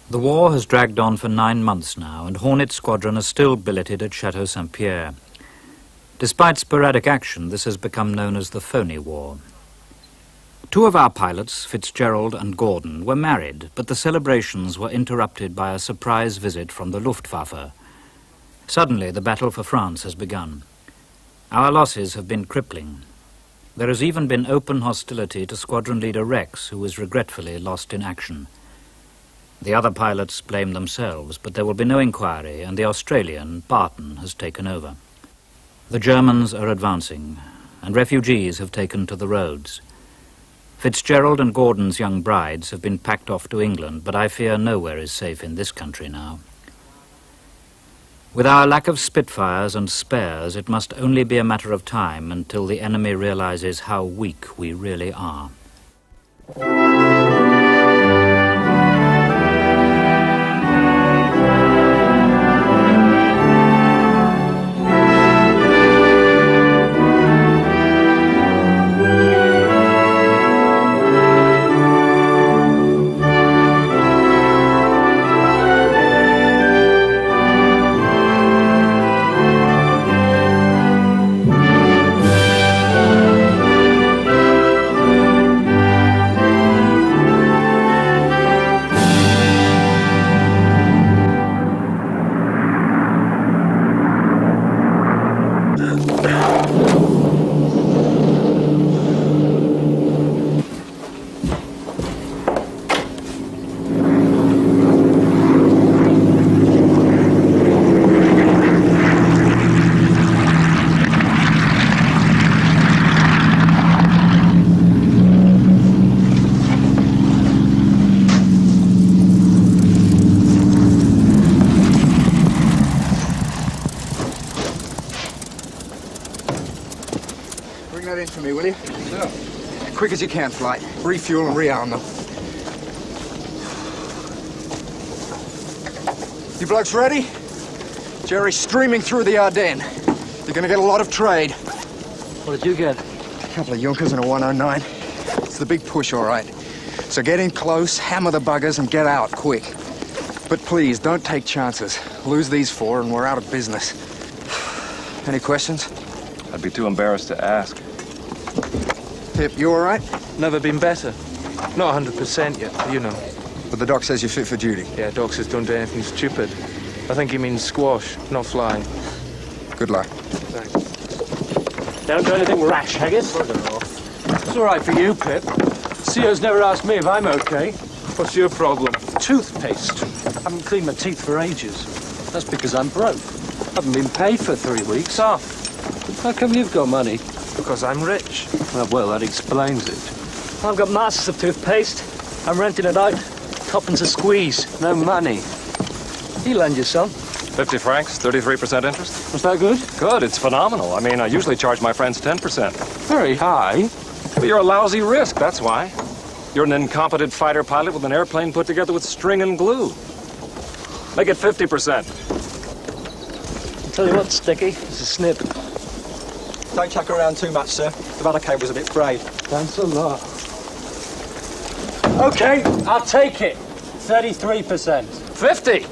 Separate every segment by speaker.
Speaker 1: The war has dragged on for 9 months now, and Hornet Squadron are still billeted at Chateau Saint-Pierre. Despite sporadic action, this has become known as the phony war. 2 of our pilots, Fitzgerald and Gordon, were married, but the celebrations were interrupted by a surprise visit from the Luftwaffe. Suddenly, the battle for France has begun. Our losses have been crippling. There has even been open hostility to Squadron Leader Rex, who was regretfully lost in action. The other pilots blame themselves, but there will be no inquiry, and the Australian, Barton, has taken over. The Germans are advancing, and refugees have taken to the roads. Fitzgerald and Gordon's young brides have been packed off to England, but I fear nowhere is safe in this country now. With our lack of Spitfires and spares, it must only be a matter of time until the enemy realizes how weak we really are.
Speaker 2: For me, will you? Sure. Quick as you can, Flight. Refuel and rearm them. You blokes ready? Jerry's streaming through the Ardennes. You're gonna get a lot of trade.
Speaker 3: What did you get?
Speaker 2: A couple of Junkers and a 109. It's the big push, all right. So get in close, hammer the buggers, and get out quick. But please, don't take chances. Lose these 4 and we're out of business. Any questions?
Speaker 4: I'd be too embarrassed to ask.
Speaker 2: Pip, you all right?
Speaker 3: Never been better. Not 100% yet, you know.
Speaker 2: But the doc says you're fit for duty.
Speaker 3: Yeah, Doc says don't do anything stupid. I think he means squash, not flying.
Speaker 2: Good luck.
Speaker 3: Thanks. Don't do anything rash, Haggis. It's all right for you, Pip. CO's never asked me if I'm okay. What's your problem? Toothpaste. Haven't cleaned my teeth for ages. That's because I'm broke. Haven't been paid for 3 weeks. Off. How come you've got money? Because I'm rich. Well, that explains it.
Speaker 5: I've got masses of toothpaste. I'm renting it out. Tuppence a squeeze.
Speaker 3: No money.
Speaker 5: You lend you some.
Speaker 4: 50 francs, 33% interest.
Speaker 3: Was that good?
Speaker 4: Good, it's phenomenal. I mean, I usually charge my friends 10%.
Speaker 3: Very high.
Speaker 4: But you're a lousy risk, that's why. You're an incompetent fighter pilot with an airplane put together with string and glue. Make it 50%.
Speaker 5: I'll tell you what, Sticky, it's a snip.
Speaker 6: Don't chuck around too much, sir. The rudder cable's a bit frayed.
Speaker 3: Thanks a lot.
Speaker 5: Okay, I'll take it. 33%.
Speaker 4: 50!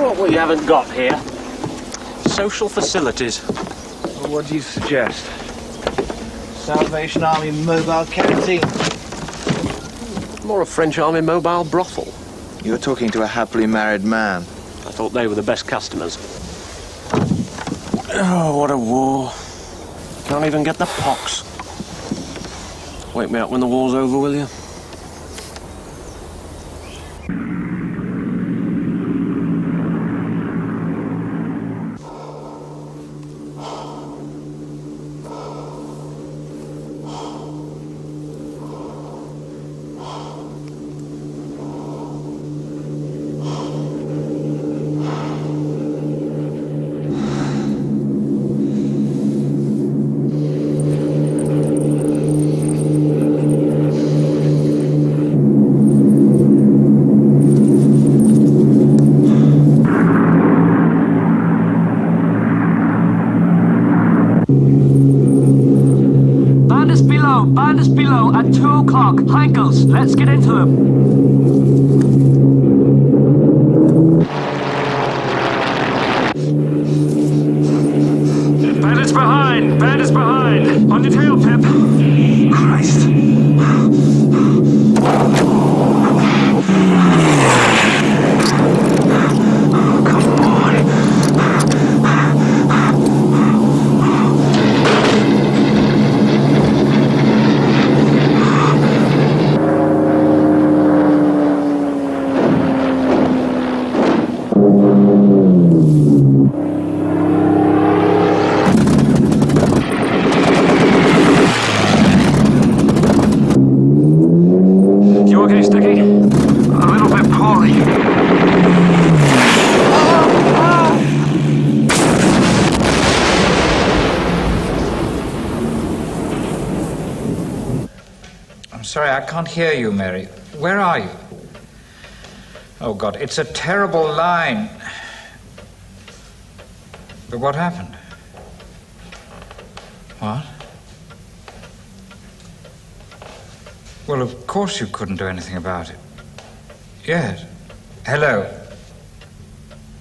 Speaker 5: What we haven't got here? Social facilities.
Speaker 3: Well, what do you suggest?
Speaker 7: Salvation Army mobile canteen.
Speaker 8: More a French Army mobile brothel.
Speaker 7: You're talking to a happily married man.
Speaker 8: I thought they were the best customers.
Speaker 7: Oh, what a war.
Speaker 8: Can't even get the pox. Wake me up when the war's over, will you?
Speaker 5: 2 o'clock. Hankles, let's get into them.
Speaker 4: Bandits behind! Bandits behind! On your tail, Pip!
Speaker 2: Christ.
Speaker 1: Sorry, I can't hear you, Mary. Where are you? Oh, God, it's a terrible line. But what happened? What? Well, of course you couldn't do anything about it. Yes. Hello.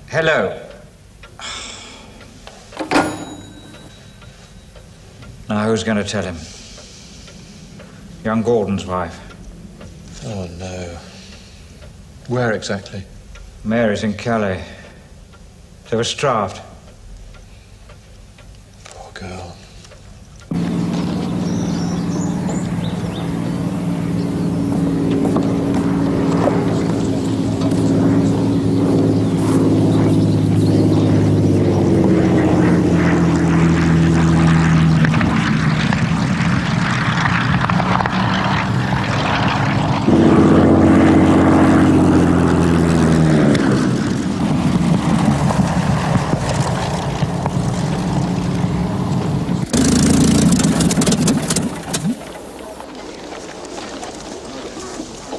Speaker 1: Hello. Now, who's going to tell him? Young Gordon's wife.
Speaker 9: Oh, no. Where exactly?
Speaker 1: Mary's in Calais. They were strafed.
Speaker 9: Poor girl.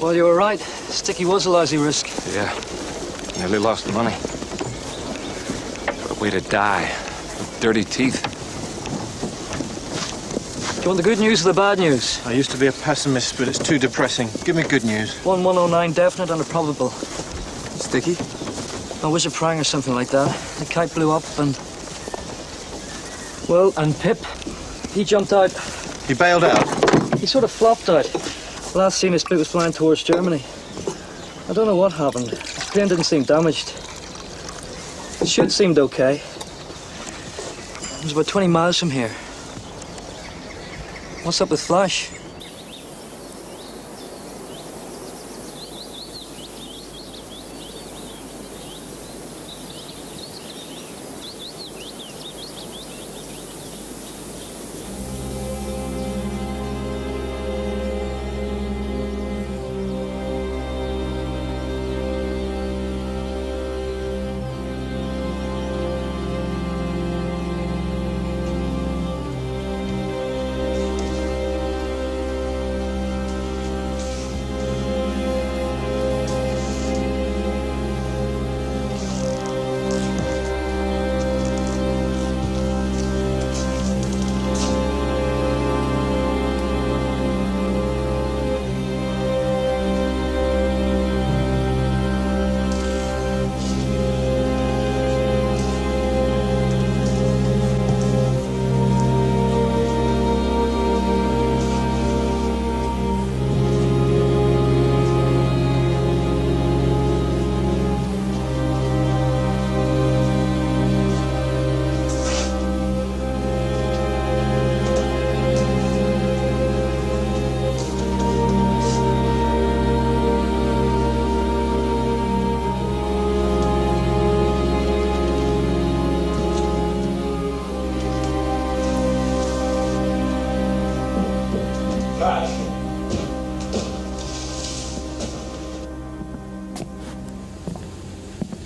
Speaker 5: Well, you were right. Sticky was a lousy risk.
Speaker 4: Yeah. Nearly lost the money. What a way to die. With dirty teeth.
Speaker 5: Do you want the good news or the bad news?
Speaker 9: I used to be a pessimist, but it's too depressing. Give me good news.
Speaker 5: 1109 definite and a probable.
Speaker 2: Sticky?
Speaker 5: A wizard prang or something like that. The kite blew up and... Well, and Pip, he jumped out.
Speaker 9: He bailed out?
Speaker 5: He sort of flopped out. Last seen his plane was flying towards Germany. I don't know what happened. His plane didn't seem damaged. The chute seemed okay. It was about 20 miles from here. What's up with Flash?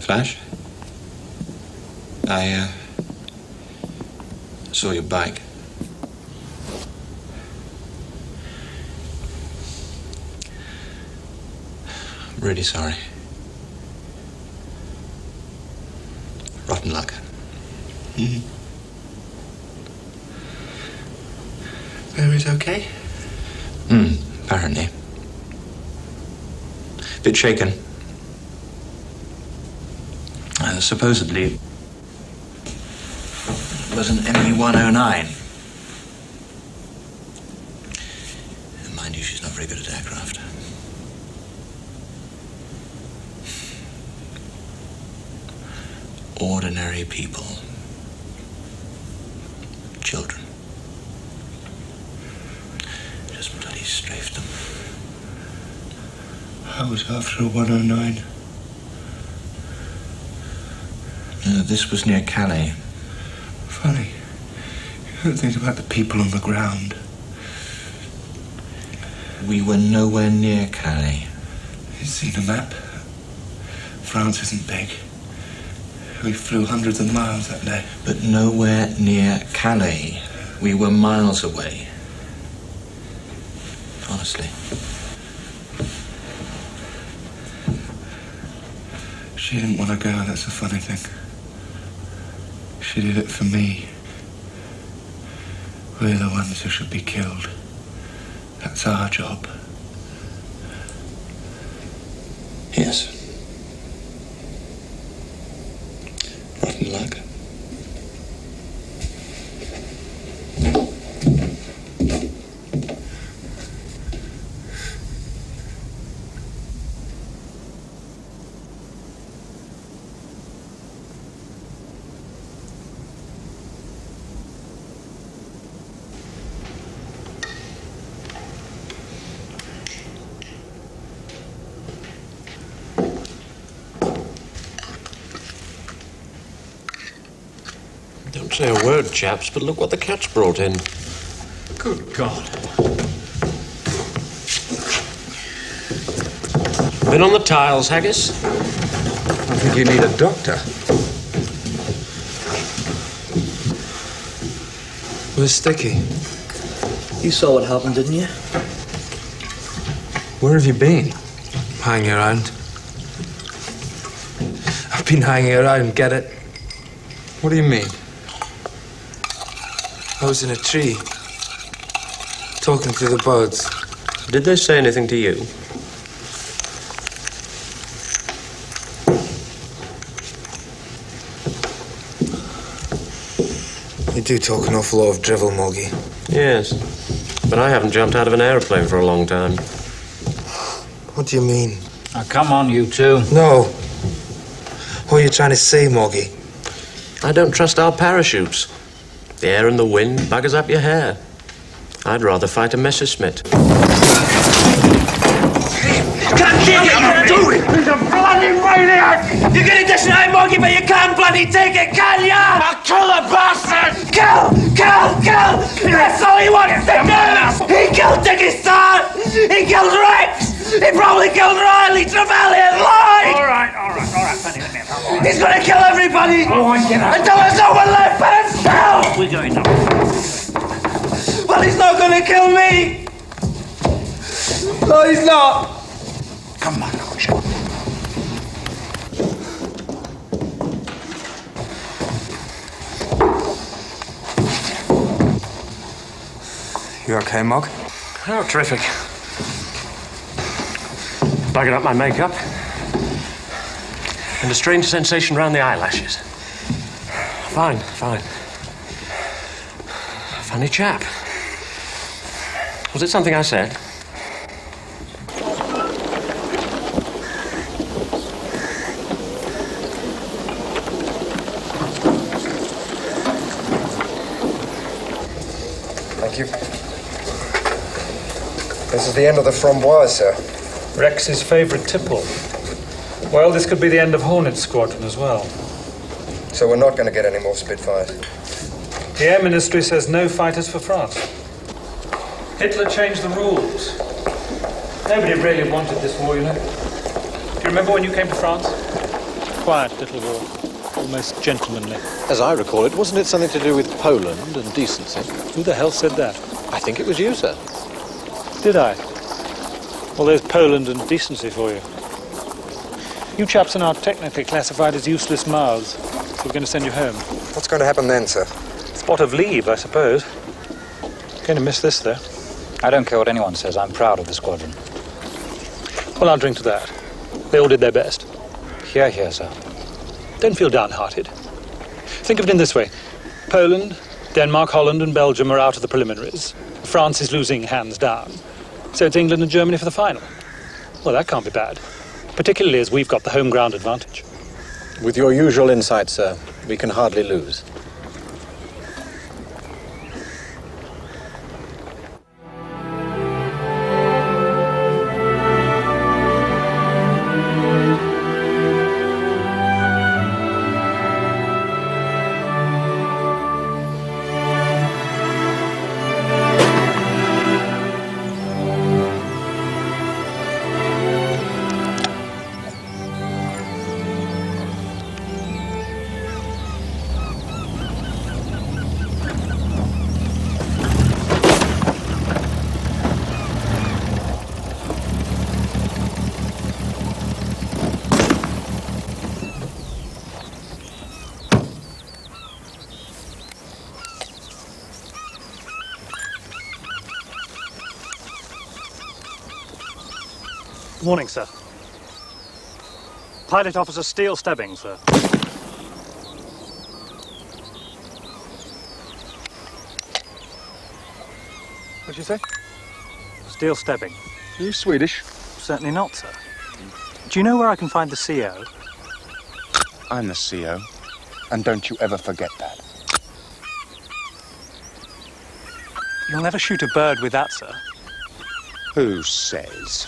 Speaker 9: Flash? I saw your bike. I'm really sorry. Rotten luck. Mary's okay?
Speaker 10: Apparently. Bit shaken. Supposedly, it was an ME-109. Mind you, she's not very good at aircraft. Ordinary people. Children. Just bloody strafed them.
Speaker 11: I was after a 109.
Speaker 10: This was near Calais.
Speaker 11: Funny. You don't think about the people on the ground.
Speaker 10: We were nowhere near Calais.
Speaker 11: You seen the map? France isn't big. We flew hundreds of miles that day.
Speaker 10: But nowhere near Calais. We were miles away. Honestly.
Speaker 11: She didn't want to go, that's the funny thing. She did it for me. We're the ones who should be killed. That's our job.
Speaker 10: Yes. Rotten luck.
Speaker 8: Don't say a word, chaps, but look what the cat's brought in.
Speaker 4: Good God.
Speaker 8: Been on the tiles, Haggis?
Speaker 2: I think you need a doctor.
Speaker 11: Where's Sticky?
Speaker 5: You saw what happened, didn't you?
Speaker 2: Where have you been?
Speaker 11: Hanging around. I've been hanging around, get it?
Speaker 2: What do you mean?
Speaker 11: I was in a tree, talking to the birds.
Speaker 8: Did they say anything to you?
Speaker 11: You do talk an awful lot of drivel, Moggy.
Speaker 8: Yes, but I haven't jumped out of an aeroplane for a long time.
Speaker 11: What do you mean?
Speaker 1: Now, come on, you two.
Speaker 11: No. What are you trying to say, Moggy?
Speaker 8: I don't trust our parachutes. The air and the wind buggers up your hair. I'd rather fight a Messerschmitt.
Speaker 12: Can't kick it! Do it! He's a bloody maniac! You get it this night, Moggy, but you can't bloody take it, can ya? I'll kill the bastard! Kill! That's all he wants to do! He killed Dickie Star! He killed Rex! He probably killed Riley, Trevelyan, Lloyd! All right, Penny, let me have. He's gonna kill everybody! Until there's no one left but himself! We're going now. Well, he's not gonna kill me! No, he's not! Come on, Roger.
Speaker 11: You okay, Mog?
Speaker 8: Oh, terrific. Bugging up my makeup. And a strange sensation around the eyelashes. Fine. Funny chap. Was it something I said?
Speaker 2: Thank you. This is the end of the Framboise, sir.
Speaker 3: Rex's favourite tipple. Well, this could be the end of Hornet Squadron as well.
Speaker 2: So we're not going to get any more Spitfires?
Speaker 3: The Air Ministry says no fighters for France. Hitler changed the rules. Nobody really wanted this war, you know. Do you remember when you came to France? Quiet little war. Almost gentlemanly.
Speaker 9: As I recall it, wasn't it something to do with Poland and decency?
Speaker 3: Who the hell said that?
Speaker 9: I think it was you, sir.
Speaker 3: Did I? Well, there's Poland and decency for you. You chaps are now technically classified as useless mouths. So we're going to send you home.
Speaker 2: What's going to happen then, sir?
Speaker 3: Spot of leave, I suppose. Going to miss this, though.
Speaker 1: I don't care what anyone says. I'm proud of the squadron.
Speaker 3: Well, I'll drink to that. They all did their best.
Speaker 1: Hear, hear, sir.
Speaker 3: Don't feel downhearted. Think of it in this way. Poland, Denmark, Holland and Belgium are out of the preliminaries. France is losing hands down. So it's England and Germany for the final. Well, that can't be bad. Particularly as we've got the home ground advantage.
Speaker 9: With your usual insight, sir, we can hardly lose.
Speaker 3: Morning, sir. Pilot Officer Steele Stebbing, sir.
Speaker 2: What'd you say?
Speaker 3: Steele Stebbing.
Speaker 2: Are you Swedish?
Speaker 3: Certainly not, sir. Do you know where I can find the CO?
Speaker 2: I'm the CO, and don't you ever forget that.
Speaker 3: You'll never shoot a bird with that, sir.
Speaker 2: Who says?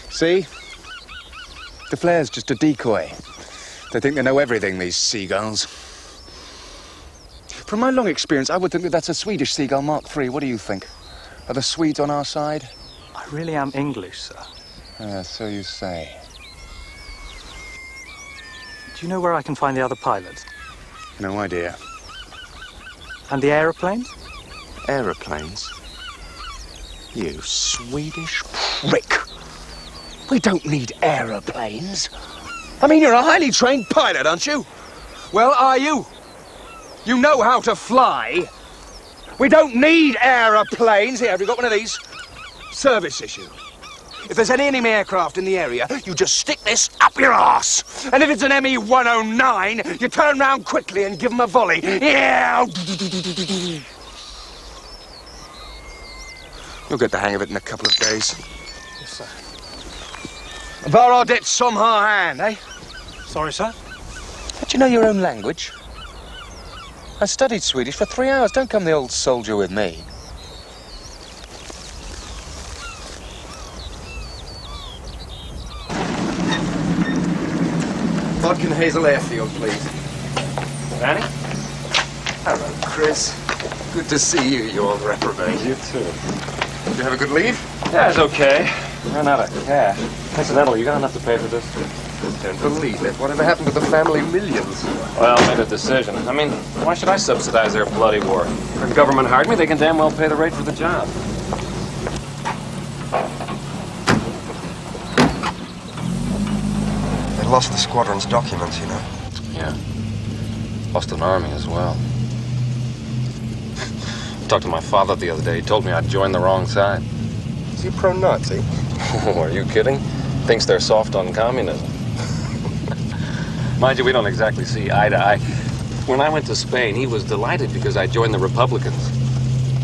Speaker 2: See? The flare's just a decoy. They think they know everything, these seagulls. From my long experience, I would think that that's a Swedish seagull Mark III. What do you think? Are the Swedes on our side?
Speaker 3: I really am English, sir.
Speaker 2: So you say.
Speaker 3: Do you know where I can find the other pilots?
Speaker 2: No idea.
Speaker 3: And the aeroplanes?
Speaker 2: Aeroplanes? You Swedish prick! We don't need aeroplanes. I mean, you're a highly trained pilot, aren't you? Well, are you? You know how to fly. We don't need aeroplanes. Here, have you got one of these? Service issue. If there's any enemy aircraft in the area, you just stick this up your arse. And if it's an ME-109, you turn round quickly and give them a volley. Yeah! You'll get the hang of it in a couple of days.
Speaker 3: Yes, sir.
Speaker 2: Var det som har hand, eh?
Speaker 3: Sorry, sir?
Speaker 2: Don't you know your own language? I studied Swedish for 3 hours. Don't come the old soldier with me. Vodka and Hazel Airfield, please.
Speaker 4: Danny?
Speaker 2: Hello, Chris. Good to see you, you old reprobate.
Speaker 4: You too.
Speaker 2: Did you have a good leave?
Speaker 4: Yeah, it's okay. Ran out of cash. Incidentally, you got enough to pay for this?
Speaker 2: Don't believe it. Whatever happened to the family millions?
Speaker 4: Well, I made a decision. I mean, why should I subsidize their bloody war? If the government hired me, they can damn well pay the rate for the job.
Speaker 2: They lost the squadron's documents, you know.
Speaker 4: Yeah. Lost an army as well. I talked to my father the other day. He told me I'd joined the wrong side.
Speaker 2: Is he pro-Nazi?
Speaker 4: Oh, are you kidding? Thinks they're soft on communism. Mind you, we don't exactly see eye to eye. When I went to Spain, he was delighted because I joined the Republicans.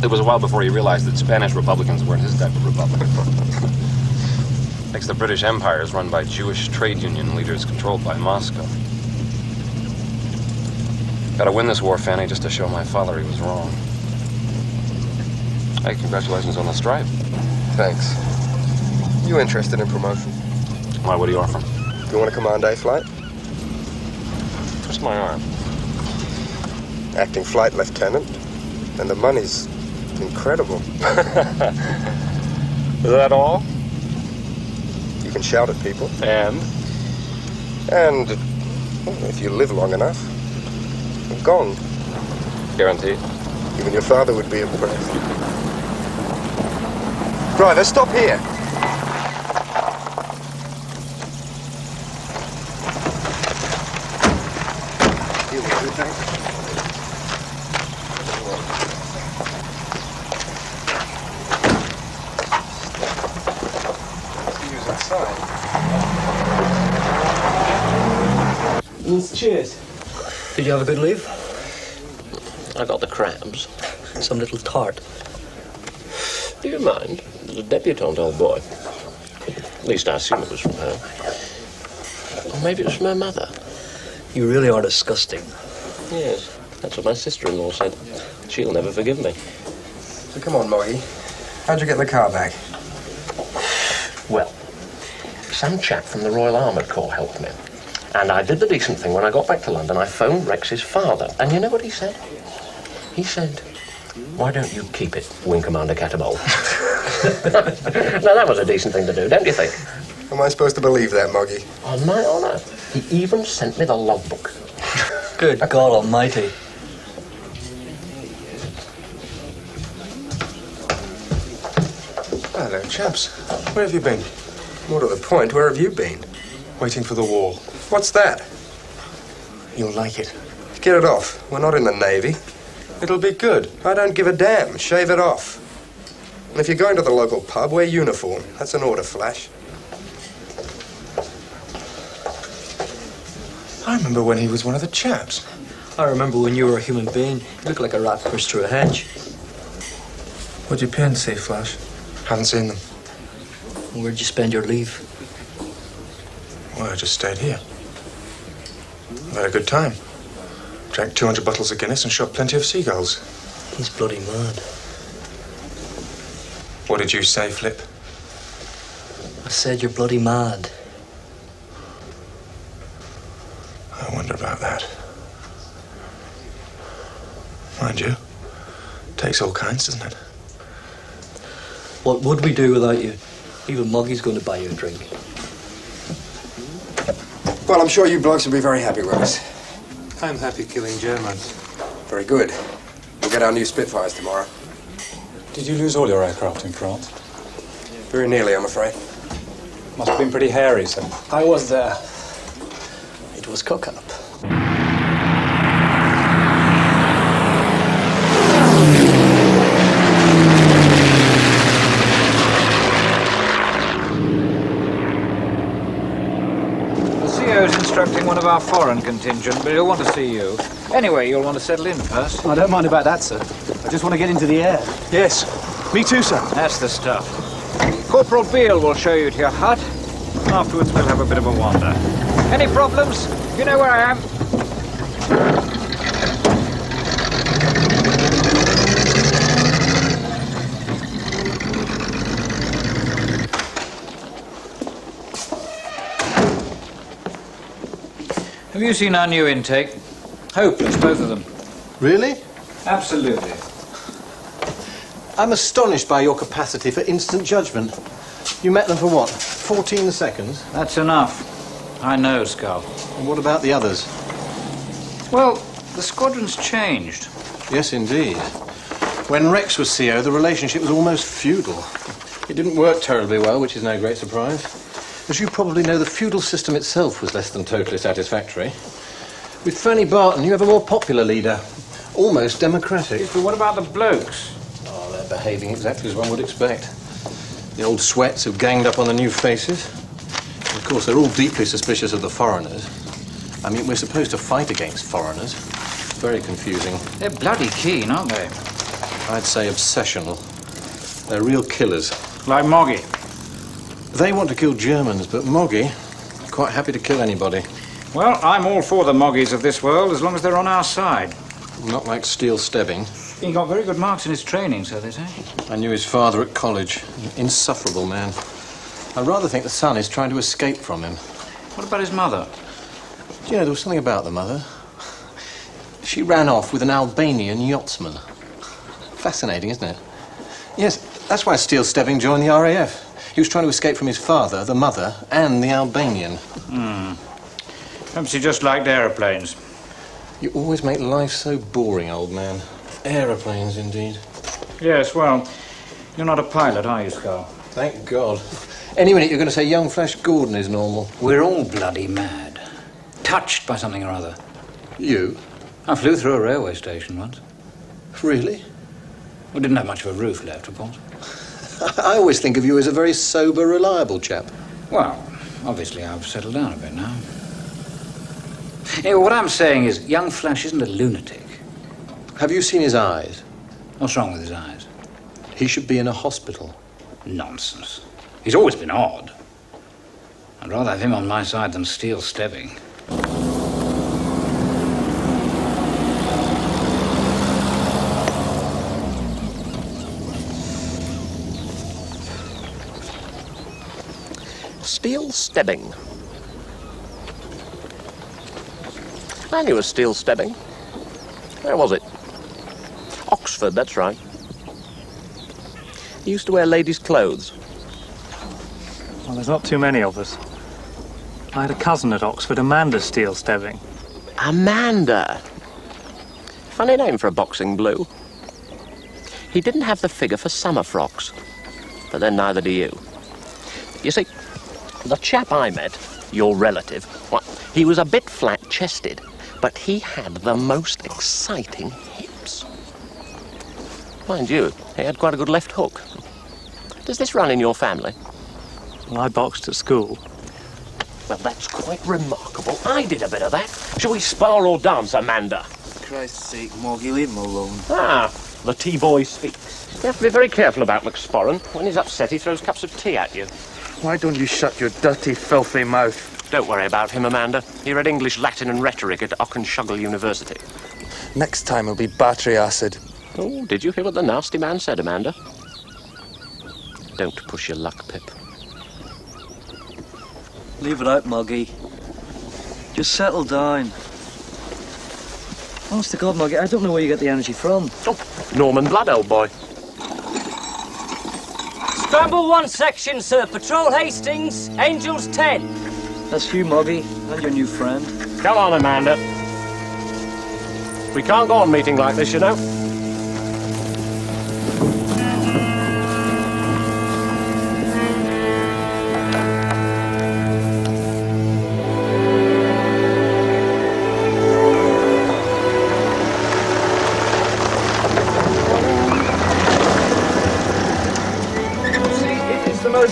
Speaker 4: It was a while before he realized that Spanish Republicans weren't his type of Republican. Thinks the British Empire is run by Jewish trade union leaders controlled by Moscow. Gotta win this war, Fanny, just to show my father he was wrong. Hey, congratulations on the stripe.
Speaker 2: Thanks. You interested in promotion?
Speaker 4: Why, what do you offer?
Speaker 2: You want to command a flight?
Speaker 4: Twist my arm.
Speaker 2: Acting flight lieutenant. And the money's incredible.
Speaker 4: Is that all?
Speaker 2: You can shout at people.
Speaker 4: And?
Speaker 2: And well, if you live long enough, a gong.
Speaker 4: Guaranteed.
Speaker 2: Even your father would be impressed. Right, let's stop here. Here we go, thanks. inside.
Speaker 5: Cheers. Did you have a good leave?
Speaker 8: I got the crabs.
Speaker 5: Some little tart.
Speaker 8: Do you mind? There's a debutante, old boy. At least I assume it was from her. Or maybe it was from her mother.
Speaker 5: You really are disgusting.
Speaker 8: Yes, that's what my sister-in-law said. She'll never forgive me.
Speaker 2: So come on, Moggy. How'd you get the car back?
Speaker 8: Well, some chap from the Royal Armoured Corps helped me. And I did the decent thing when I got back to London. I phoned Rex's father. And you know what he said? He said, "Why don't you keep it, Wing Commander Catabole?" Now, that was a decent thing to do, don't you think?
Speaker 2: Am I supposed to believe that, Moggy?
Speaker 8: On my honour. He even sent me the logbook.
Speaker 5: Good God Almighty.
Speaker 2: Hello, chaps. Where have you been? More to the point, where have you been?
Speaker 9: Waiting for the war.
Speaker 2: What's that?
Speaker 9: You'll like it.
Speaker 2: Get it off. We're not in the Navy.
Speaker 9: It'll be good.
Speaker 2: I don't give a damn. Shave it off. And if you're going to the local pub, wear uniform. That's an order flash.
Speaker 9: I remember when he was one of the chaps.
Speaker 5: I remember when you were a human being. You looked like a rat pushed through a hedge.
Speaker 9: What'd your parents say, Flash?
Speaker 2: Haven't seen them.
Speaker 5: Where'd you spend your leave?
Speaker 9: Well, I just stayed here. I've had a good time. Drank 200 bottles of Guinness and shot plenty of seagulls.
Speaker 5: He's bloody mad.
Speaker 9: What did you say, Flip?
Speaker 5: I said you're bloody mad.
Speaker 9: I wonder about that. Mind you, takes all kinds, doesn't it?
Speaker 5: What would we do without you? Even Moggy's going to buy you a drink.
Speaker 2: Well, I'm sure you blokes will be very happy with us.
Speaker 9: I'm happy killing Germans.
Speaker 2: Very good. We'll get our new Spitfires tomorrow.
Speaker 13: Did you lose all your aircraft in France?
Speaker 2: Very nearly, I'm afraid.
Speaker 13: Must have been pretty hairy, sir.
Speaker 5: I was there. It was cock-up.
Speaker 1: CO's instructing one of our foreign contingent, but he'll want to see you. Anyway, you'll want to settle in first.
Speaker 6: I don't mind about that, sir. I just want to get into the air.
Speaker 9: Yes, me too, sir.
Speaker 1: That's the stuff. Corporal Beale will show you to your hut. Afterwards, we'll have a bit of a wander. Any problems? You know where I am. Have you seen our new intake? Hopeless, both of them.
Speaker 9: Really?
Speaker 1: Absolutely.
Speaker 9: I'm astonished by your capacity for instant judgment. You met them for what, 14 seconds?
Speaker 1: That's enough. I know, Skull.
Speaker 9: And what about the others?
Speaker 1: Well, the squadron's changed.
Speaker 9: Yes, indeed. When Rex was CO, the relationship was almost feudal. It didn't work terribly well, which is no great surprise. As you probably know, the feudal system itself was less than totally satisfactory. With Fanny Barton, you have a more popular leader. Almost democratic.
Speaker 1: But what about the blokes?
Speaker 9: Oh, they're behaving exactly as one would expect. The old sweats who ganged up on the new faces. And of course, they're all deeply suspicious of the foreigners. I mean, we're supposed to fight against foreigners. Very confusing.
Speaker 1: They're bloody keen, aren't they?
Speaker 9: I'd say obsessional. They're real killers.
Speaker 1: Like Moggy.
Speaker 9: They want to kill Germans, but Moggy, quite happy to kill anybody.
Speaker 1: Well, I'm all for the Moggies of this world, as long as they're on our side.
Speaker 9: Not like Steel Stebbing.
Speaker 1: He got very good marks in his training, so they say.
Speaker 9: I knew his father at college. An insufferable man. I rather think the son is trying to escape from him.
Speaker 1: What about his mother?
Speaker 9: Do you know, there was something about the mother. She ran off with an Albanian yachtsman. Fascinating, isn't it? Yes, that's why Steel Stebbing joined the RAF. He was trying to escape from his father, the mother, and the Albanian.
Speaker 1: Perhaps he just liked aeroplanes.
Speaker 9: You always make life so boring, old man. Aeroplanes, indeed.
Speaker 1: Yes, well, you're not a pilot, are you, Skull?
Speaker 9: Thank God. Any minute you're going to say young Flash Gordon is normal.
Speaker 1: We're all bloody mad. Touched by something or other.
Speaker 9: You?
Speaker 1: I flew through a railway station once.
Speaker 9: Really?
Speaker 1: We didn't have much of a roof left, of course.
Speaker 9: I always think of you as a very sober, reliable chap.
Speaker 1: Well, obviously I've settled down a bit now. Anyway, what I'm saying is, young Flash isn't a lunatic.
Speaker 9: Have you seen his eyes?
Speaker 1: What's wrong with his eyes?
Speaker 9: He should be in a hospital.
Speaker 1: Nonsense. He's always been odd. I'd rather have him on my side than Steele Stebbing.
Speaker 8: Steele Stebbing. I knew a Steele Stebbing. Where was it? Oxford, that's right. He used to wear ladies' clothes.
Speaker 3: Well, there's not too many of us. I had a cousin at Oxford, Amanda Steele Stebbing.
Speaker 8: Amanda. Funny name for a boxing blue. He didn't have the figure for summer frocks, but then neither do you. You see, the chap I met, your relative, well, he was a bit flat-chested, but he had the most exciting hips. Mind you, he had quite a good left hook. Does this run in your family?
Speaker 3: Well, I boxed at school.
Speaker 8: Well, that's quite remarkable. I did a bit of that. Shall we spar or dance, Amanda?
Speaker 7: For Christ's sake, Moggy, leave him alone.
Speaker 8: Ah, the tea-boy speaks. You have to be very careful about McSporran. When he's upset, he throws cups of tea at you.
Speaker 7: Why don't you shut your dirty, filthy mouth?
Speaker 8: Don't worry about him, Amanda. He read English, Latin and Rhetoric at Auchenshuggle University.
Speaker 7: Next time it'll be battery acid.
Speaker 8: Oh, did you hear what the nasty man said, Amanda? Don't push your luck, Pip.
Speaker 5: Leave it out, Moggy. Just settle down. Honest to God, Moggy, I don't know where you get the energy from.
Speaker 8: Oh, Norman blood, old boy.
Speaker 14: Scramble 1 section, sir. Patrol Hastings, Angels 10.
Speaker 5: That's you, Moggy, and your new friend.
Speaker 8: Come on, Amanda. We can't go on meeting like this, you know.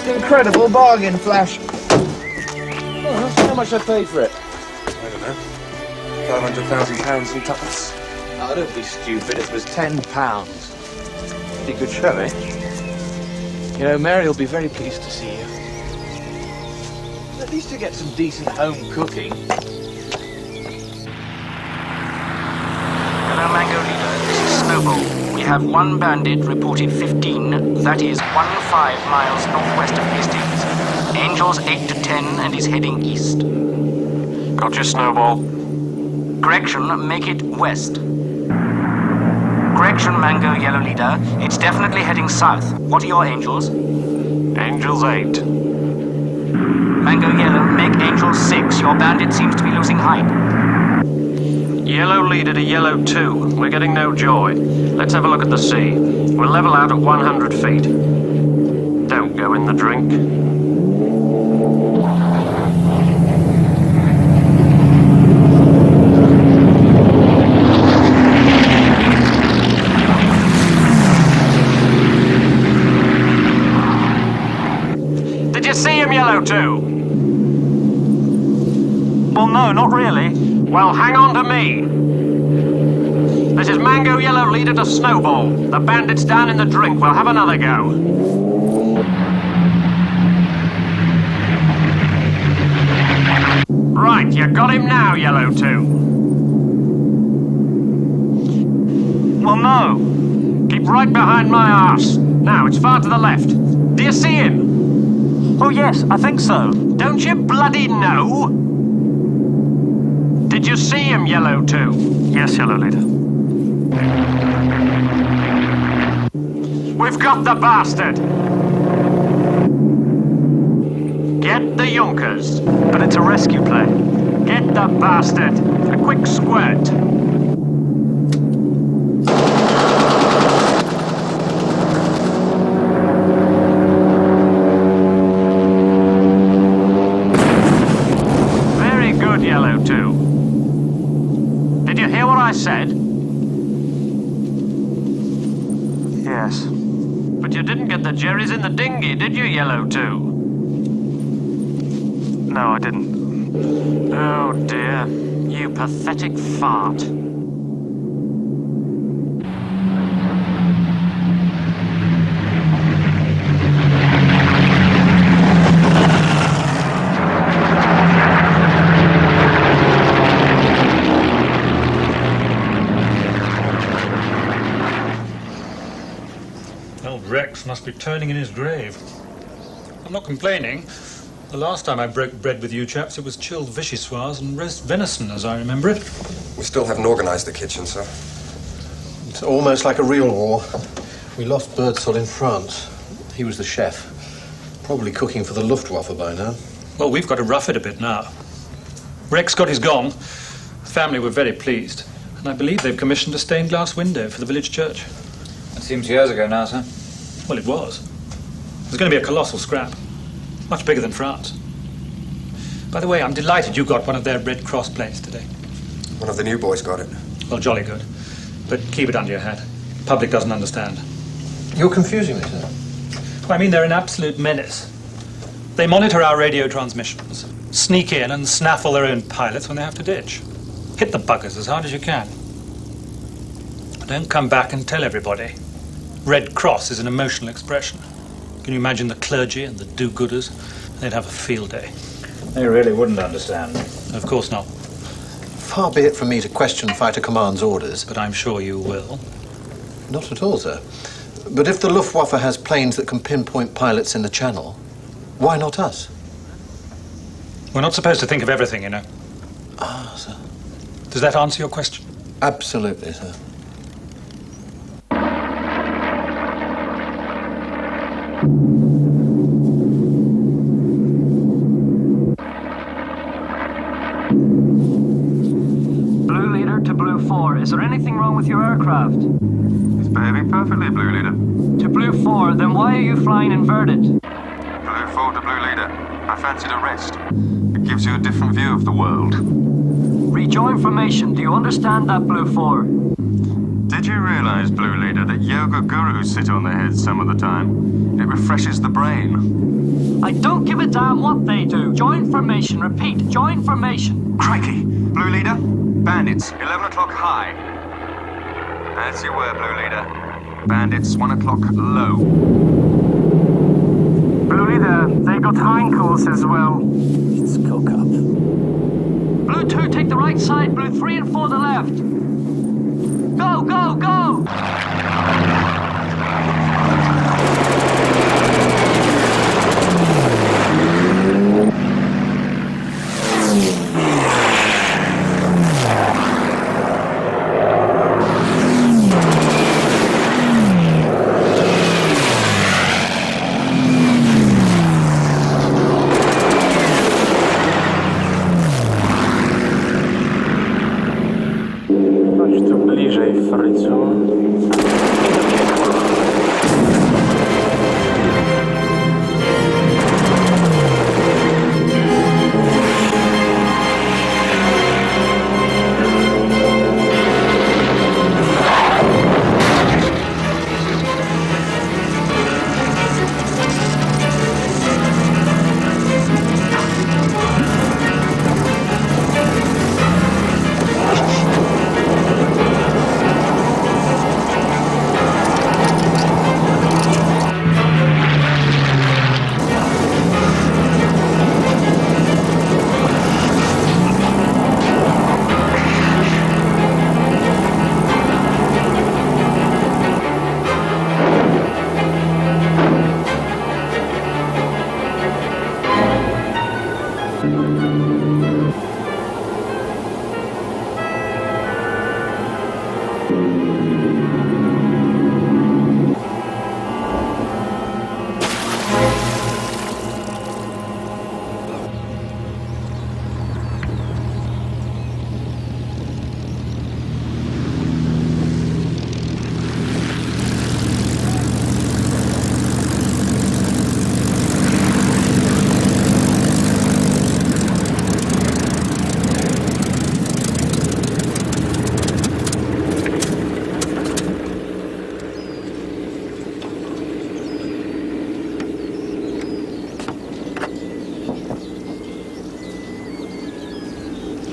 Speaker 7: Incredible bargain, Flash.
Speaker 8: Oh, how much I paid for it?
Speaker 7: I don't know. £500,000 and tuppence.
Speaker 8: Oh, don't be stupid. It was £10.
Speaker 7: Pretty good show, eh?
Speaker 8: You know, Mary will be very pleased to see you. At least you get some decent home cooking.
Speaker 15: Hello, Mango Leader. This is Snowball. We have one bandit reported 15, that is 15 miles northwest of Hastings. Angels 8 to 10 and is heading east.
Speaker 8: Gotcha, Snowball.
Speaker 15: Correction, make it west. Correction, Mango Yellow Leader. It's definitely heading south. What are your angels?
Speaker 8: Angels 8.
Speaker 15: Mango Yellow, make Angels 6. Your bandit seems to be losing height.
Speaker 8: Yellow Leader to Yellow 2. We're getting no joy. Let's have a look at the sea. We'll level out at 100 feet. Don't go in the drink. Did you see him, Yellow 2?
Speaker 3: Well, no, not really.
Speaker 8: Well, hang on to me. This is Mango Yellow Leader to Snowball. The bandit's down in the drink. We'll have another go. Right, you got him now, Yellow 2.
Speaker 3: Well, no.
Speaker 8: Keep right behind my arse. Now, it's far to the left. Do you see him?
Speaker 3: Oh, yes, I think so.
Speaker 8: Don't you bloody know? Did you see him, Yellow 2?
Speaker 3: Yes, Yellow Leader.
Speaker 8: We've got the bastard! Get the Junkers.
Speaker 3: But it's a rescue plane.
Speaker 8: Get the bastard. A quick squirt. Very good, Yellow 2. Did you hear what I said?
Speaker 3: Yes.
Speaker 8: But you didn't get the jerrys in the dinghy, did you, Yellow 2?
Speaker 16: No, I didn't.
Speaker 15: Oh dear, you pathetic fart.
Speaker 3: Old Rex must be turning in his grave. I'm not complaining. The last time I broke bread with you chaps, it was chilled vichyssoise and roast venison, as I remember it.
Speaker 7: We still haven't organised the kitchen, sir.
Speaker 9: It's almost like a real war. We lost Birdsall in France. He was the chef. Probably cooking for the Luftwaffe by now.
Speaker 3: Well, we've got to rough it a bit now. Rex got his gong. The family were very pleased. And I believe they've commissioned a stained glass window for the village church.
Speaker 1: That seems years ago now, sir.
Speaker 3: Well, it was. There's going to be a colossal scrap. Much bigger than France. By the way, I'm delighted you got one of their Red Cross planes today.
Speaker 7: One of the new boys got it.
Speaker 3: Well, jolly good. But keep it under your hat. The public doesn't understand.
Speaker 9: You're confusing me, sir.
Speaker 3: Well, I mean, they're an absolute menace. They monitor our radio transmissions, sneak in and snaffle their own pilots when they have to ditch. Hit the buggers as hard as you can. Don't come back and tell everybody. Red Cross is an emotional expression. Can you imagine the clergy and the do-gooders? They'd have a field day.
Speaker 1: They really wouldn't understand.
Speaker 3: Of course not.
Speaker 9: Far be it from me to question Fighter Command's orders.
Speaker 3: But I'm sure you will.
Speaker 9: Not at all, sir. But if the Luftwaffe has planes that can pinpoint pilots in the Channel, why not us?
Speaker 3: We're not supposed to think of everything, you know.
Speaker 9: Ah, sir.
Speaker 3: Does that answer your question?
Speaker 9: Absolutely, sir.
Speaker 15: Blue Leader to Blue 4. Is there anything wrong with your aircraft?
Speaker 17: It's behaving perfectly, Blue Leader.
Speaker 15: To Blue 4, then why are you flying inverted?
Speaker 17: Blue 4 to Blue Leader. I fancied a rest. It gives you a different view of the world.
Speaker 15: Rejoin formation. Do you understand that, Blue 4?
Speaker 17: Did you realize, Blue Leader, that yoga gurus sit on their heads some of the time? It refreshes the brain.
Speaker 15: I don't give a damn what they do. Join formation. Repeat. Join formation.
Speaker 17: Crikey! Blue Leader, bandits, 11 o'clock high. As you were, Blue Leader. Bandits, 1 o'clock low.
Speaker 15: Blue Leader, they got hind course as well. It's cook up. Blue 2, take the right side. Blue 3 and 4 the left. Go, go, go!
Speaker 16: Chodź tu bliżej, frycu.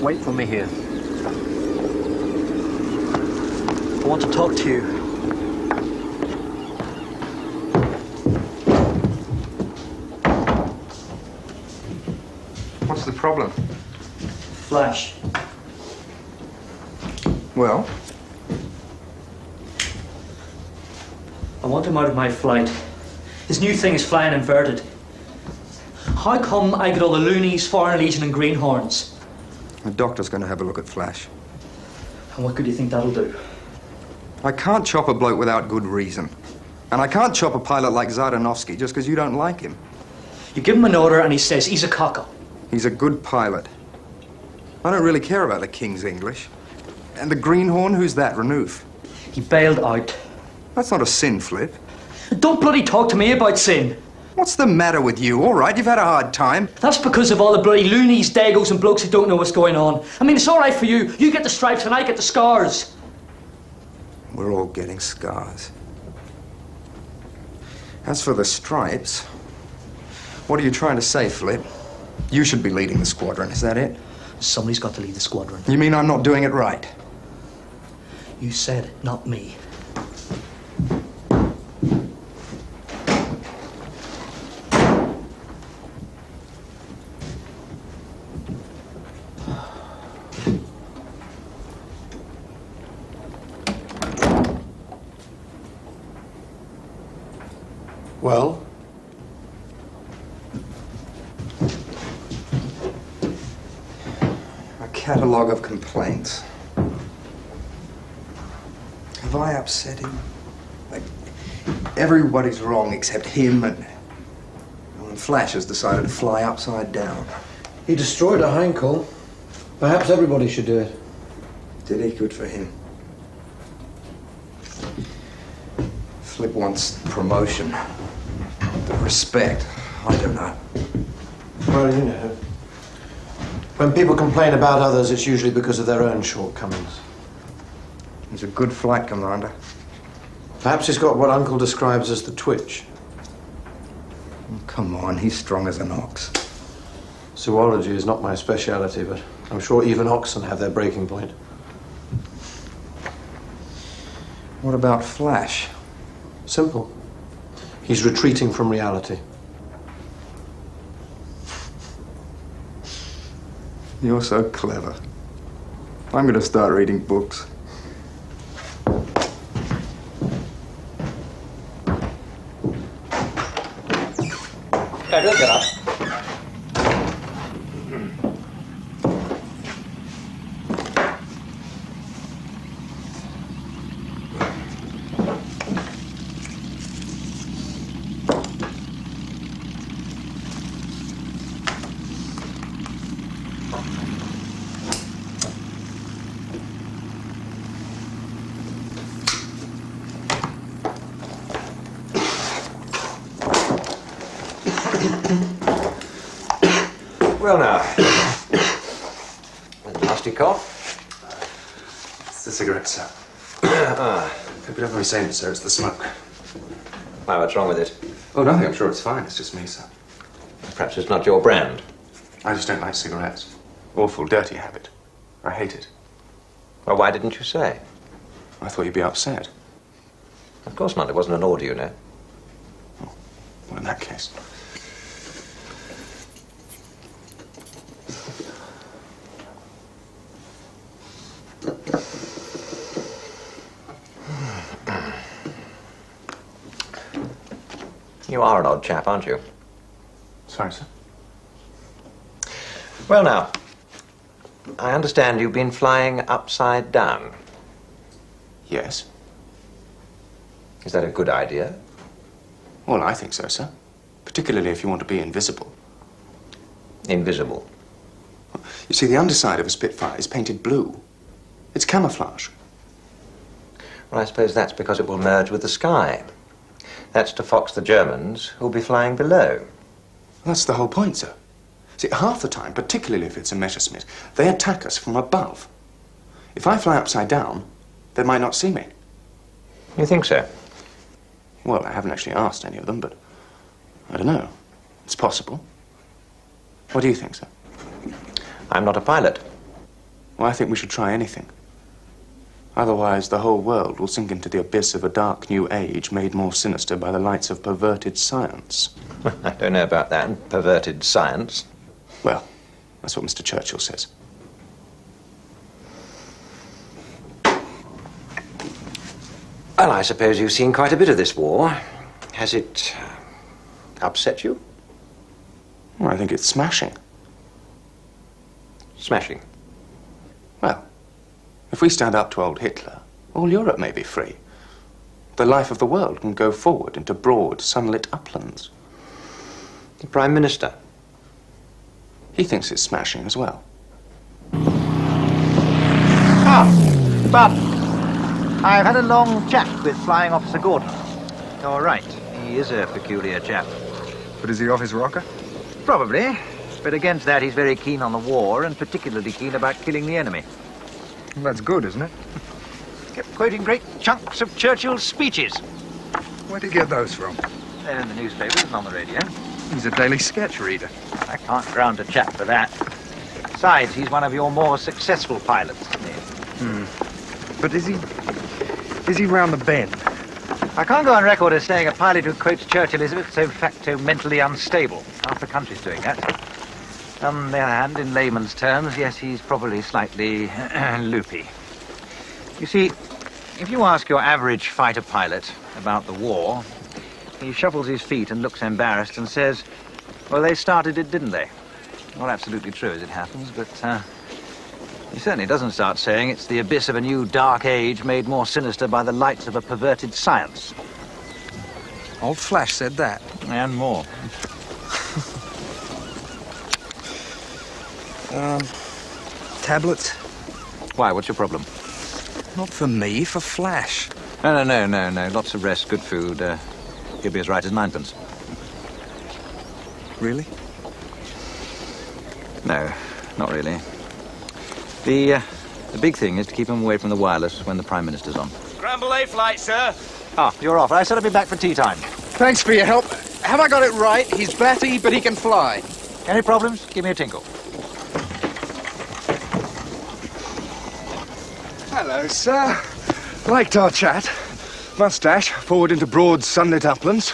Speaker 9: Wait for me here.
Speaker 5: I want to talk to you.
Speaker 2: What's the problem?
Speaker 5: Flash.
Speaker 2: Well?
Speaker 5: I want him out of my flight. His new thing is flying inverted. How come I get all the loonies, Foreign Legion and greenhorns?
Speaker 2: The doctor's going to have a look at Flash.
Speaker 5: And what good do you think that'll do?
Speaker 2: I can't chop a bloke without good reason. And I can't chop a pilot like Zardanovsky just because you don't like him.
Speaker 5: You give him an order and he says he's a cockle.
Speaker 2: He's a good pilot. I don't really care about the King's English. And the greenhorn, who's that, Renouf?
Speaker 5: He bailed out.
Speaker 2: That's not a sin, Flip.
Speaker 5: Don't bloody talk to me about sin.
Speaker 2: What's the matter with you? All right, you've had a hard time.
Speaker 5: That's because of all the bloody loonies, dagos and blokes who don't know what's going on. I mean, it's all right for you. You get the stripes and I get the scars.
Speaker 2: We're all getting scars. As for the stripes, what are you trying to say, Flip? You should be leading the squadron, is that it?
Speaker 5: Somebody's got to lead the squadron.
Speaker 2: You mean I'm not doing it right?
Speaker 5: You said, not me.
Speaker 9: Well?
Speaker 2: A catalogue of complaints. Have I upset him? Like, everybody's wrong except him and Flash has decided to fly upside down.
Speaker 9: He destroyed a Heinkel. Perhaps everybody should do it.
Speaker 2: Did he? Good for him. Flip wants promotion. But respect, I don't know.
Speaker 9: Well, you know, when people complain about others, it's usually because of their own shortcomings.
Speaker 2: He's a good flight commander.
Speaker 9: Perhaps he's got what Uncle describes as the twitch.
Speaker 2: Oh, come on, he's strong as an ox.
Speaker 9: Zoology is not my speciality, but I'm sure even oxen have their breaking point.
Speaker 2: What about Flash?
Speaker 9: Simple. He's retreating from reality.
Speaker 2: You're so clever. I'm going to start reading books.
Speaker 8: Get up. Well now, nasty cough?
Speaker 7: It's the cigarette, sir. Hope you don't mind me saying it, sir. It's the smoke.
Speaker 8: Why, what's wrong with it?
Speaker 7: Oh, nothing. I'm sure it's fine. It's just me, sir.
Speaker 8: Perhaps it's not your brand.
Speaker 7: I just don't like cigarettes. Awful, dirty habit. I hate it.
Speaker 8: Well, why didn't you say?
Speaker 7: I thought you'd be upset.
Speaker 8: Of course not. It wasn't an order, you know.
Speaker 7: Oh, well, in that case.
Speaker 8: You are an odd chap, aren't you?
Speaker 7: Sorry, sir.
Speaker 8: Well, now, I understand you've been flying upside down.
Speaker 7: Yes.
Speaker 8: Is that a good idea?
Speaker 7: Well, I think so, sir. Particularly if you want to be invisible.
Speaker 8: Invisible?
Speaker 7: You see, the underside of a Spitfire is painted blue. It's camouflage.
Speaker 8: Well, I suppose that's because it will merge with the sky. That's to fox the Germans who'll be flying below.
Speaker 7: That's the whole point, sir. See, half the time, particularly if it's a Messerschmitt, they attack us from above. If I fly upside down, they might not see me.
Speaker 8: You think so?
Speaker 7: Well, I haven't actually asked any of them, but I don't know. It's possible. What do you think, sir?
Speaker 8: I'm not a pilot.
Speaker 7: Well, I think we should try anything. Otherwise, the whole world will sink into the abyss of a dark new age made more sinister by the lights of perverted science.
Speaker 18: I don't know about that. Perverted science.
Speaker 7: Well, that's what Mr. Churchill says.
Speaker 18: Well, I suppose you've seen quite a bit of this war. Has it upset you?
Speaker 7: Well, I think it's smashing.
Speaker 18: Smashing?
Speaker 7: Well, if we stand up to old Hitler, all Europe may be free. The life of the world can go forward into broad, sunlit uplands.
Speaker 18: The Prime Minister?
Speaker 7: He thinks it's smashing as well.
Speaker 19: Ah, Bob. I've had a long chat with Flying Officer Gordon. All right, he is a peculiar chap.
Speaker 2: But is he off his rocker?
Speaker 19: Probably. But against that, he's very keen on the war, and particularly keen about killing the enemy.
Speaker 2: Well, that's good, isn't it?
Speaker 19: Kept quoting great chunks of Churchill's speeches.
Speaker 2: Where'd he get those from?
Speaker 19: They're in the newspapers and on the radio.
Speaker 2: He's a daily sketch reader.
Speaker 19: I can't ground a chap for that. Besides, he's one of your more successful pilots, isn't he?
Speaker 2: But is he round the bend?
Speaker 19: I can't go on record as saying a pilot who quotes Churchill is ipso facto mentally unstable. Half the country's doing that. On the other hand, in layman's terms, yes, he's probably slightly loopy. You see, if you ask your average fighter pilot about the war, he shuffles his feet and looks embarrassed and says, well, they started it, didn't they? Not absolutely true as it happens, but he certainly doesn't start saying it's the abyss of a new dark age made more sinister by the lights of a perverted science.
Speaker 2: Old Flash said that.
Speaker 19: And more.
Speaker 2: Tablets?
Speaker 19: Why, what's your problem?
Speaker 2: Not for me, for Flash.
Speaker 19: No. Lots of rest, good food. He'll be as right as ninepence.
Speaker 2: Really?
Speaker 19: No, not really. The big thing is to keep him away from the wireless when the Prime Minister's on.
Speaker 12: Scramble A flight, sir.
Speaker 19: Ah, you're off. I said I'd be back for tea time.
Speaker 2: Thanks for your help. Have I got it right? He's batty, but he can fly.
Speaker 19: Any problems? Give me a tinkle.
Speaker 2: Hello, sir. Liked our chat. Mustache, forward into broad, sunlit uplands.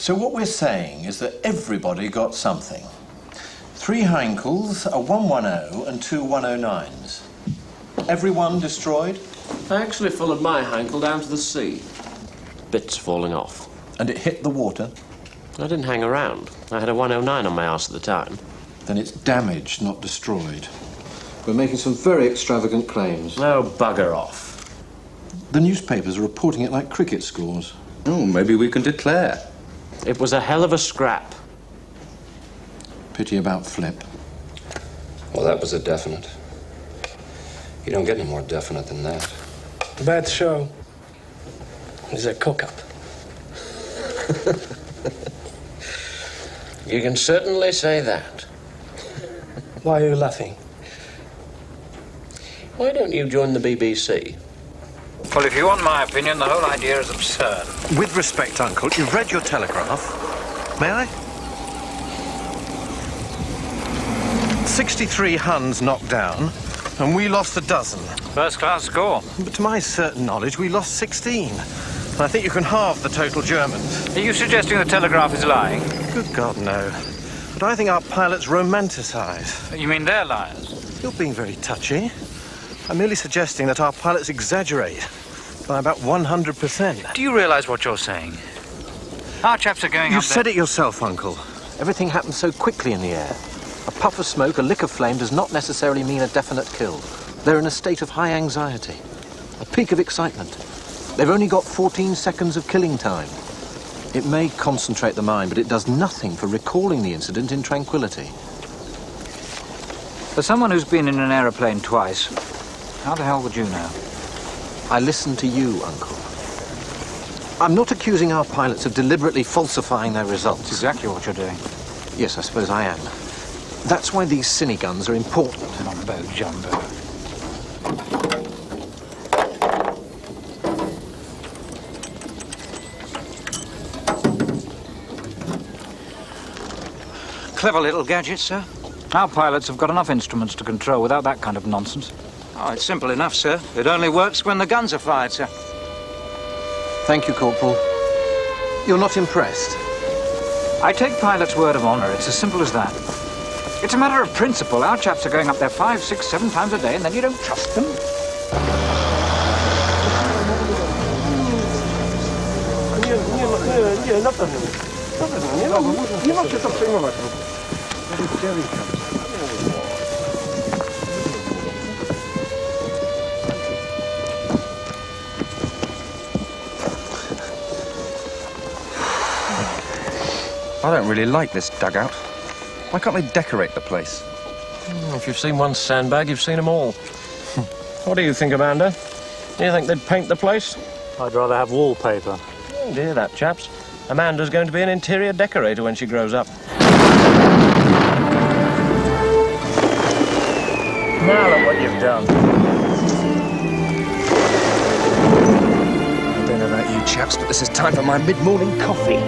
Speaker 9: So what we're saying is that everybody got something. 3 Heinkels, a 110 and 2 109s. Everyone destroyed?
Speaker 8: I actually followed my Heinkel down to the sea. Bits falling off.
Speaker 9: And it hit the water?
Speaker 8: I didn't hang around. I had a 109 on my arse at the time.
Speaker 9: Then it's damaged, not destroyed. We're making some very extravagant claims.
Speaker 8: Oh, bugger off.
Speaker 9: The newspapers are reporting it like cricket scores.
Speaker 11: Oh, maybe we can declare.
Speaker 8: It was a hell of a scrap.
Speaker 9: Pity about Flip.
Speaker 4: Well, that was a definite. You don't get any more definite than that.
Speaker 3: Bad show. It's a cock-up.
Speaker 8: You can certainly say that.
Speaker 3: Why are you laughing?
Speaker 8: Why don't you join the BBC?
Speaker 1: Well, if you want my opinion, the whole idea is absurd.
Speaker 9: With respect, Uncle, you've read your telegraph. May I? 63 Huns knocked down, and we lost a dozen.
Speaker 1: First-class score.
Speaker 9: But to my certain knowledge, we lost 16. And I think you can halve the total Germans.
Speaker 1: Are you suggesting the telegraph is lying?
Speaker 9: Good God, no. But I think our pilots romanticize.
Speaker 1: You mean they're liars?
Speaker 9: You're being very touchy. I'm merely suggesting that our pilots exaggerate by about 100%.
Speaker 1: Do you realize what you're saying? Our chaps are going up there...
Speaker 9: You said it yourself, Uncle. Everything happens so quickly in the air. A puff of smoke, a lick of flame does not necessarily mean a definite kill. They're in a state of high anxiety, a peak of excitement. They've only got 14 seconds of killing time. It may concentrate the mind, but it does nothing for recalling the incident in tranquility.
Speaker 1: For someone who's been in an aeroplane twice, how the hell would you know?
Speaker 9: I listen to you, Uncle. I'm not accusing our pilots of deliberately falsifying their results.
Speaker 1: That's exactly what you're doing.
Speaker 9: Yes, I suppose I am. That's why these cine guns are important.
Speaker 1: Mumbo jumbo. Clever little gadget, sir. Our pilots have got enough instruments to control without that kind of nonsense.
Speaker 5: Oh, it's simple enough, sir. It only works when the guns are fired, sir.
Speaker 9: Thank you, Corporal. You're not impressed?
Speaker 1: I take pilots' word of honor. It's as simple as that. It's a matter of principle. Our chaps are going up there 5, 6, 7 times a day, and then you don't trust them.
Speaker 7: I don't really like this dugout. Why can't they decorate the place?
Speaker 3: If you've seen one sandbag, you've seen them all. What do you think, Amanda? Do you think they'd paint the place?
Speaker 13: I'd rather have wallpaper.
Speaker 3: Oh, dear that, chaps. Amanda's going to be an interior decorator when she grows up. Now look what you've done.
Speaker 2: I don't know about you chaps, but this is time for my mid-morning coffee.